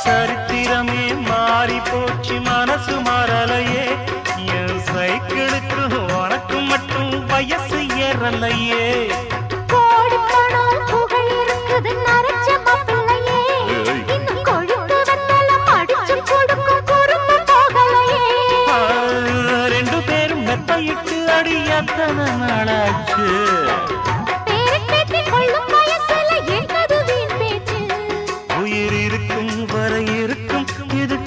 சரித்திரமே மாறி போச்சு மனசு மாறலையே என் சைக்கிளுக்கு உனக்கு மட்டும் வயசு ஏறலையே கோடி பணம் புகழ் இருக்குது நரைச்ச மாப்பிள்ளையே இன்னும் கொழுந்து வெத்தலம் அடிச்சு கொடுக்கும் குறும்பு போகலையே ரெண்டு பேரும் மெத்தையிட்டு அடி எத்தனை நாளாச்சு பேரப்பேத்தி கொள்ளும் வயசுல என்னது வீண் பேச்சு உயிர் இருக்கும் வரை இருக்கும் இது